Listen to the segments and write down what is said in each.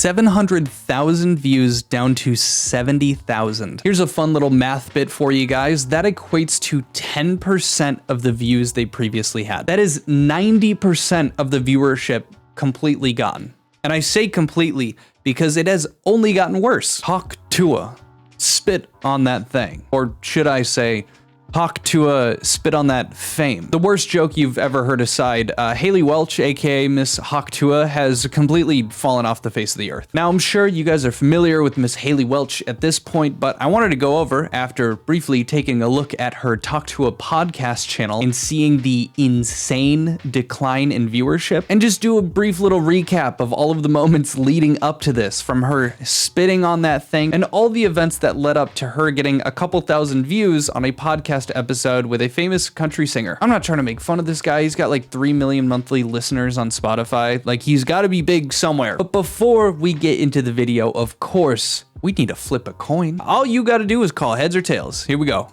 700,000 views down to 70,000. Here's a fun little math bit for you guys. That equates to 10% of the views they previously had. That is 90% of the viewership completely gone. And I say completely because it has only gotten worse. Hawk Tuah, spit on that thing. Or should I say, Hawk Tuah, spit on that fame. The worst joke you've ever heard aside, Haley Welch, aka Miss Hawk Tuah, has completely fallen off the face of the earth. Now, I'm sure you guys are familiar with Miss Haley Welch at this point, but I wanted to go over, after briefly taking a look at her Talk to a Podcast channel and seeing the insane decline in viewership, and just do a brief little recap of all of the moments leading up to this, from her spitting on that thing and all the events that led up to her getting a couple thousand views on a podcast episode with a famous country singer. I'm not trying to make fun of this guy. He's got like 3 million monthly listeners on Spotify. Like, he's got to be big somewhere. But before we get into the video, of course, we need to flip a coin. All you got to do is call heads or tails. Here we go.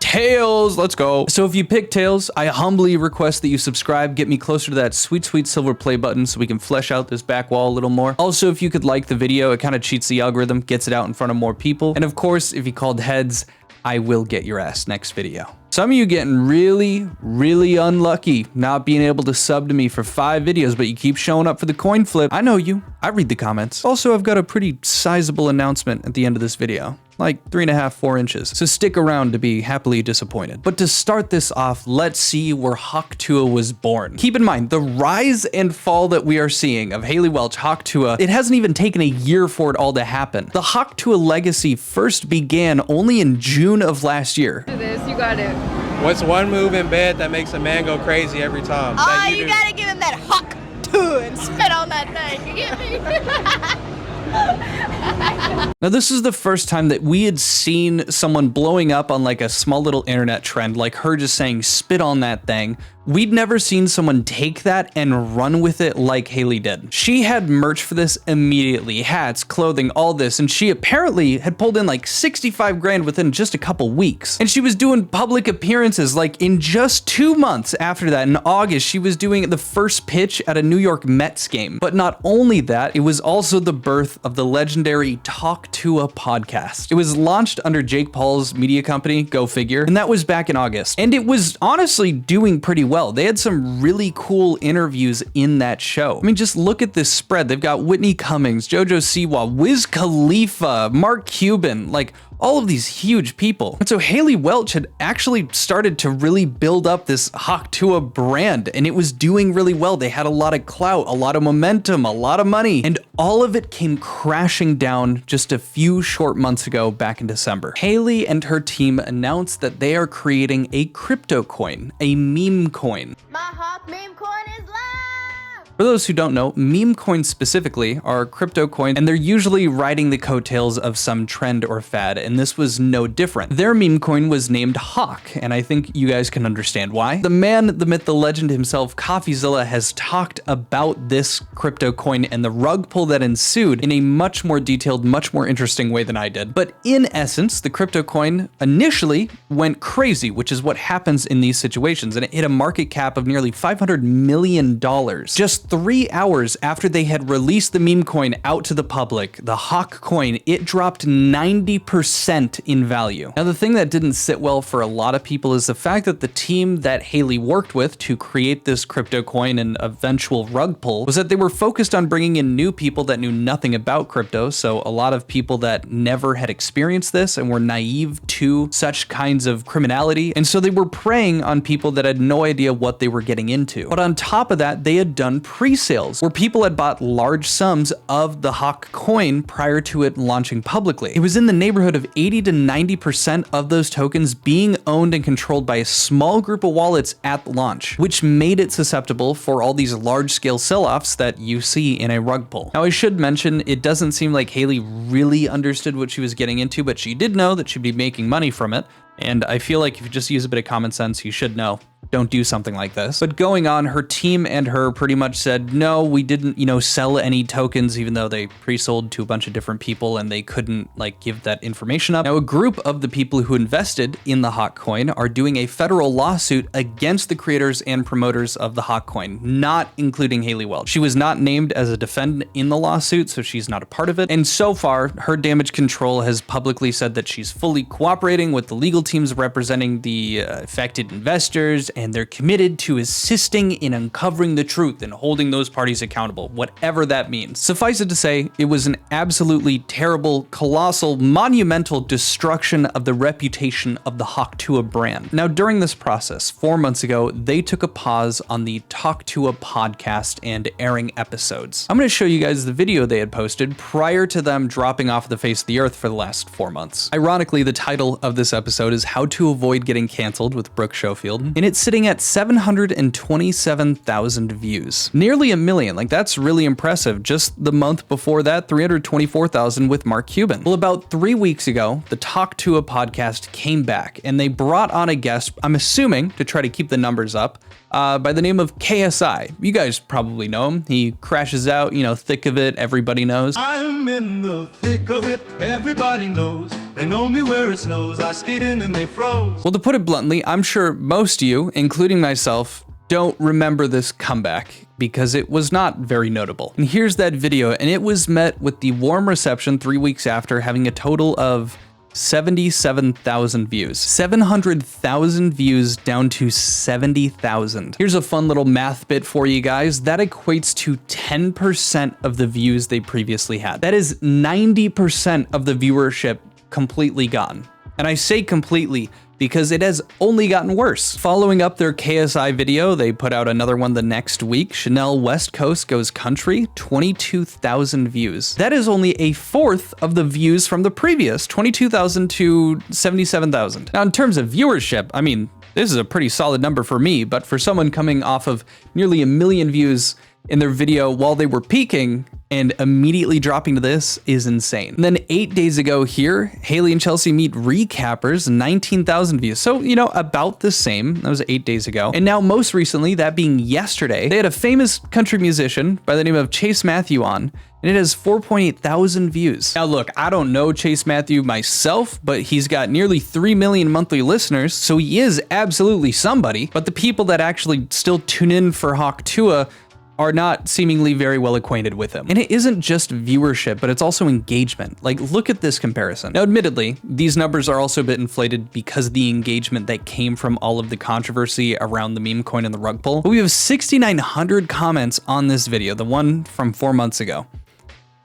Tails, let's go. So if you pick tails, I humbly request that you subscribe, get me closer to that sweet, sweet silver play button so we can flesh out this back wall a little more. Also, if you could like the video, it kind of cheats the algorithm, gets it out in front of more people. And of course, if you called heads, I will get your ass next video. Some of you getting really, really unlucky not being able to sub to me for 5 videos, but you keep showing up for the coin flip. I know you. I read the comments. Also, I've got a pretty sizable announcement at the end of this video. Like 3.5, 4 inches. So stick around to be happily disappointed. But to start this off, let's see where Hawk Tuah was born. Keep in mind, the rise and fall that we are seeing of Haley Welch, Hawk Tuah, it hasn't even taken a year for it all to happen. The Hawk Tuah legacy first began only in June of last year. Do this, you got it. What's one move in bed that makes a man go crazy every time? Oh, you gotta give him that Hawk Tuah and spit on that thing. You get me? Now, this is the first time that we had seen someone blowing up on like a small little internet trend, like her just saying spit on that thing. We'd never seen someone take that and run with it like Haley did. She had merch for this immediately, hats, clothing, all this, and she apparently had pulled in like 65 grand within just a couple weeks. And she was doing public appearances like in just 2 months after that. In August, she was doing the first pitch at a New York Mets game. But not only that, it was also the birth of the legendary Talk to a Podcast. It was launched under Jake Paul's media company, go figure, and that was back in August. And it was honestly doing pretty well. They had some really cool interviews in that show. I mean, just look at this spread. They've got Whitney Cummings, JoJo Siwa, Wiz Khalifa, Mark Cuban, like all of these huge people. And so Haley Welch had actually started to really build up this Hawk Tuah brand, and it was doing really well. They had a lot of clout, a lot of momentum, a lot of money, and all of it came crashing down just a few short months ago back in December. Haley and her team announced that they are creating a crypto coin, a meme coin. My Hawk meme coin is live! For those who don't know, meme coins specifically are crypto coins, and they're usually riding the coattails of some trend or fad, and this was no different. Their meme coin was named Hawk, and I think you guys can understand why. The man, the myth, the legend himself, CoffeeZilla, has talked about this crypto coin and the rug pull that ensued in a much more detailed, much more interesting way than I did. But in essence, the crypto coin initially went crazy, which is what happens in these situations, and it hit a market cap of nearly $500 million. Just 3 hours after they had released the meme coin out to the public, the Hawk coin, it dropped 90% in value. Now, the thing that didn't sit well for a lot of people is the fact that the team that Haley worked with to create this crypto coin and eventual rug pull was that they were focused on bringing in new people that knew nothing about crypto. So a lot of people that never had experienced this and were naive to such kinds of criminality. And so they were preying on people that had no idea what they were getting into. But on top of that, they had done pre-sales where people had bought large sums of the Hawk coin prior to it launching publicly. It was in the neighborhood of 80 to 90% of those tokens being owned and controlled by a small group of wallets at launch, which made it susceptible for all these large-scale sell-offs that you see in a rug pull. Now, I should mention, it doesn't seem like Haley really understood what she was getting into, but she did know that she'd be making money from it. And I feel like if you just use a bit of common sense, you should know. Don't do something like this. But going on, her team and her pretty much said, no, we didn't, sell any tokens, even though they pre-sold to a bunch of different people and they couldn't give that information up. Now, a group of the people who invested in the Hawk coin are doing a federal lawsuit against the creators and promoters of the Hawk coin, not including Haley Welch. She was not named as a defendant in the lawsuit, so she's not a part of it. And so far, her damage control has publicly said that she's fully cooperating with the legal teams representing the affected investors, and they're committed to assisting in uncovering the truth and holding those parties accountable, whatever that means. Suffice it to say, it was an absolutely terrible, colossal, monumental destruction of the reputation of the Tuah brand. Now, during this process, 4 months ago, they took a pause on the Tuah podcast and airing episodes. I'm going to show you guys the video they had posted prior to them dropping off the face of the earth for the last 4 months. Ironically, the title of this episode is How to Avoid Getting Canceled with Brooke Schofield, and it's sitting at 727,000 views. Nearly a million, that's really impressive. Just the month before that, 324,000 with Mark Cuban. Well, about 3 weeks ago, the Tuah podcast came back and they brought on a guest, I'm assuming to try to keep the numbers up, by the name of KSI. You guys probably know him. He crashes out, thick of it, everybody knows. I'm in the thick of it, everybody knows. They know me where it snows, I skate in and they froze. Well, to put it bluntly, I'm sure most of you, including myself, don't remember this comeback because it was not very notable. And here's that video, and it was met with the warm reception 3 weeks after, having a total of 77,000 views. 700,000 views down to 70,000. Here's a fun little math bit for you guys. That equates to 10% of the views they previously had. That is 90% of the viewership completely gone. And I say completely because it has only gotten worse. Following up their KSI video, they put out another one the next week. Chanel West Coast Goes Country, 22,000 views. That is only a fourth of the views from the previous, 22,000 to 77,000. Now, in terms of viewership, I mean, this is a pretty solid number for me, but for someone coming off of nearly a million views in their video while they were peaking and immediately dropping to this is insane. And then 8 days ago here, Haley and Chelsea Meet Recappers, 19,000 views. So, about the same. That was 8 days ago. And now most recently, that being yesterday, they had a famous country musician by the name of Chase Matthew on, and it has 4.8 thousand views. Now look, I don't know Chase Matthew myself, but he's got nearly 3 million monthly listeners, so he is absolutely somebody. But the people that actually still tune in for Tuah are not seemingly very well acquainted with him. And it isn't just viewership, but it's also engagement. Look at this comparison. Now, admittedly, these numbers are also a bit inflated because of the engagement that came from all of the controversy around the meme coin and the rug pull. But we have 6,900 comments on this video, the one from 4 months ago.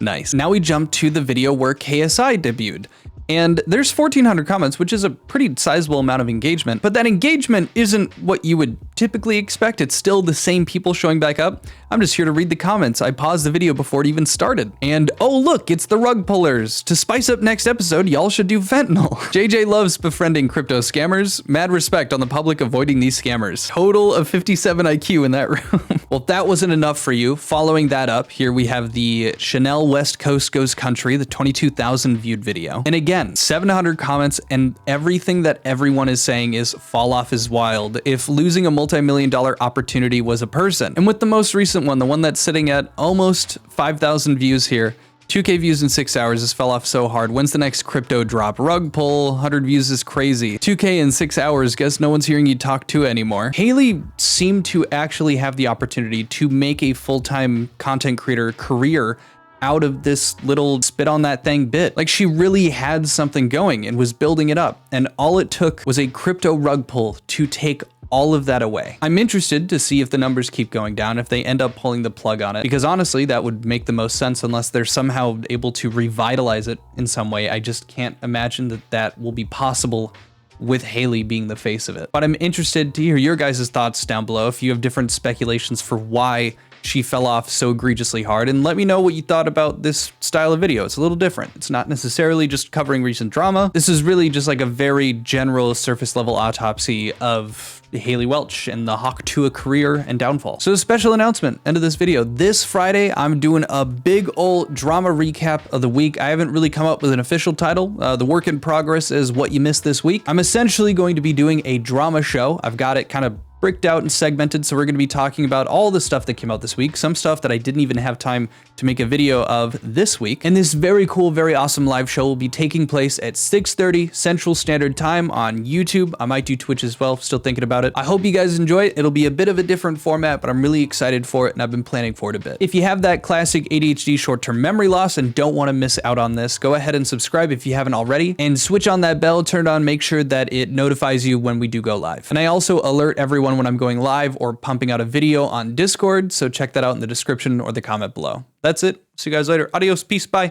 Nice. Now we jump to the video where KSI debuted. And there's 1,400 comments, which is a pretty sizable amount of engagement, but that engagement isn't what you would typically expect. It's still the same people showing back up. I'm just here to read the comments. I paused the video before it even started. And oh look, it's the rug pullers. To spice up next episode, y'all should do fentanyl. JJ loves befriending crypto scammers. Mad respect on the public avoiding these scammers. Total of 57 IQ in that room. Well, if that wasn't enough for you, following that up, here we have the Chanel West Coast Goes Country, the 22,000 viewed video. And again, 700 comments, and everything that everyone is saying is fall off is wild. If losing a multi-million-dollar opportunity was a person. And with the most recent one, the one that's sitting at almost 5,000 views here, 2K views in 6 hours, this fell off so hard. When's the next crypto drop? Rug pull, 100 views is crazy. 2K in 6 hours, guess no one's hearing you talk to anymore. Haley seemed to actually have the opportunity to make a full-time content creator career out of this little spit on that thing bit. She really had something going and was building it up. And all it took was a crypto rug pull to take all of that away. I'm interested to see if the numbers keep going down, if they end up pulling the plug on it, because honestly, that would make the most sense unless they're somehow able to revitalize it in some way. I just can't imagine that that will be possible with Haley being the face of it. But I'm interested to hear your guys' thoughts down below if you have different speculations for why she fell off so egregiously hard, and let me know what you thought about this style of video. It's a little different. It's not necessarily just covering recent drama. This is really just like a very general surface level autopsy of Haley Welch and the Hawk Tuah career and downfall. So a special announcement, end of this video. This Friday, I'm doing a big old drama recap of the week. I haven't really come up with an official title. The work in progress is what you missed this week. I'm essentially going to be doing a drama show. I've got it kind of bricked out and segmented, so we're going to be talking about all the stuff that came out this week, some stuff that I didn't even have time to make a video of this week. And this very cool, very awesome live show will be taking place at 6:30 Central Standard Time on YouTube. I might do Twitch as well, still thinking about it. I hope you guys enjoy it. It'll be a bit of a different format, but I'm really excited for it, and I've been planning for it a bit. If you have that classic ADHD short-term memory loss and don't want to miss out on this, go ahead and subscribe if you haven't already, and switch on that bell, turn it on, make sure that it notifies you when we do go live. And I also alert everyone when I'm going live or pumping out a video on Discord, so check that out in the description or the comment below. That's it. See you guys later. Adios. Peace. Bye.